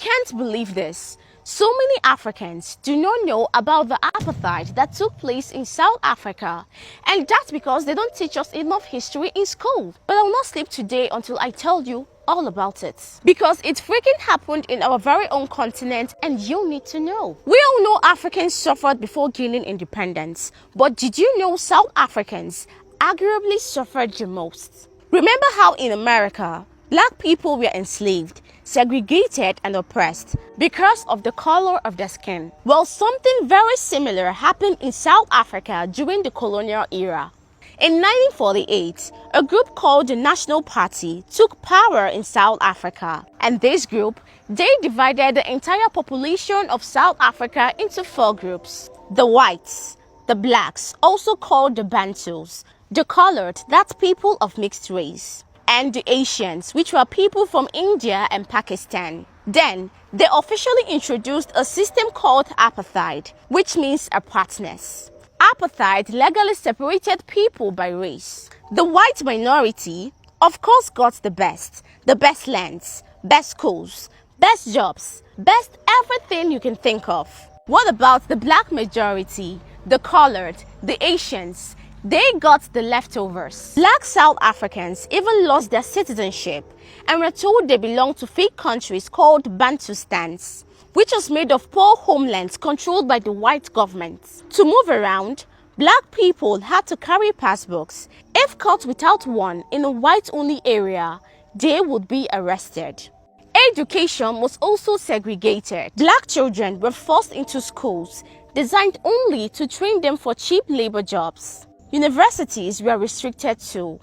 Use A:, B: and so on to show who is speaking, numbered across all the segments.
A: can't believe this. So many Africans do not know about the apartheid that took place in South Africa, and that's because they don't teach us enough history in school. But I'll not sleep today until I tell you all about it, because it freaking happened in our very own continent and you need to know. We all know Africans suffered before gaining independence, but did you know South Africans arguably suffered the most? Remember how in America, black people were enslaved, segregated and oppressed because of the color of their skin? Well, something very similar happened in South Africa during the colonial era. In 1948, a group called the National Party took power in South Africa, and this group, they divided the entire population of South Africa into 4 groups. The whites, the blacks, also called the Bantus, the colored, that's people of mixed race, and the Asians, which were people from India and Pakistan. Then, they officially introduced a system called apartheid, which means apartness. Apartheid legally separated people by race. The white minority, of course, got the best lands, best schools, best jobs, best everything you can think of. What about the black majority, the colored, the Asians? They got the leftovers. Black South Africans even lost their citizenship and were told they belonged to fake countries called Bantustans, which was made of poor homelands controlled by the white government. To move around, black people had to carry passbooks. If caught without one in a white-only area, they would be arrested. Education was also segregated. Black children were forced into schools designed only to train them for cheap labor jobs. Universities were restricted too.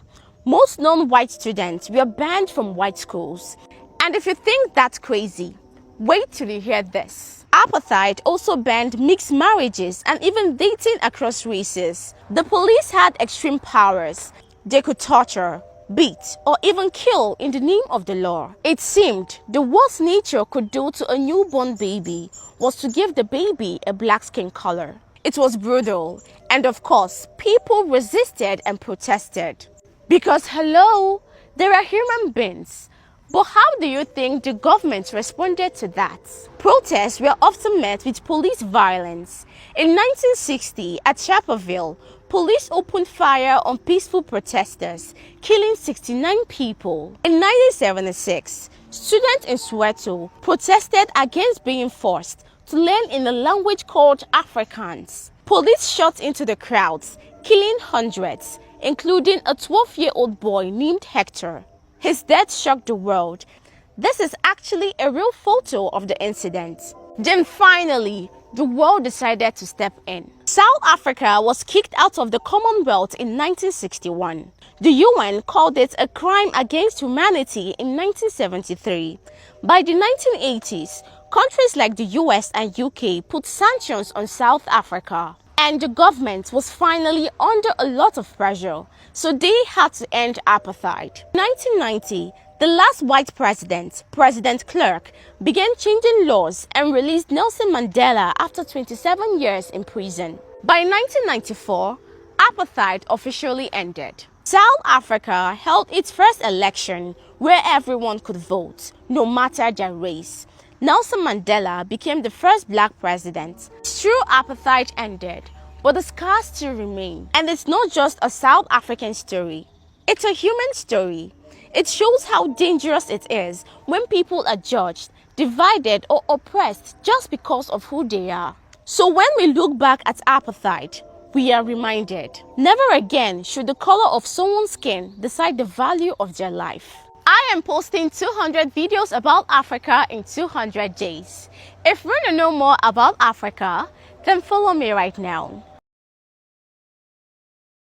A: Most non-white students were banned from white schools. And if you think that's crazy, wait till you hear this. Apartheid also banned mixed marriages and even dating across races. The police had extreme powers. They could torture, beat, or even kill in the name of the law. It seemed the worst nature could do to a newborn baby was to give the baby a black skin color. It was brutal, and of course, people resisted and protested. Because hello, they are human beings. But how do you think the government responded to that? Protests were often met with police violence. In 1960, at Sharperville, police opened fire on peaceful protesters, killing 69 people. In 1976, students in Soweto protested against being forced to learn in a language called Afrikaans. Police shot into the crowds, killing hundreds, including a 12-year-old boy named Hector. His death shocked the world. This is actually a real photo of the incident. Then finally, the world decided to step in. South Africa was kicked out of the Commonwealth in 1961. The UN called it a crime against humanity in 1973. By the 1980s, countries like the US and UK put sanctions on South Africa. And the government was finally under a lot of pressure, so they had to end apartheid. In 1990, the last white president, President Clark, began changing laws and released Nelson Mandela after 27 years in prison. By 1994, apartheid officially ended. South Africa held its first election where everyone could vote, no matter their race. Nelson Mandela became the first black president. It's true apartheid ended, but the scars still remain. And it's not just a South African story. It's a human story. It shows how dangerous it is when people are judged, divided or oppressed just because of who they are. So when we look back at apartheid, we are reminded, never again should the color of someone's skin decide the value of their life. I am posting 200 videos about Africa in 200 days. If you want to know more about Africa, then follow me right now.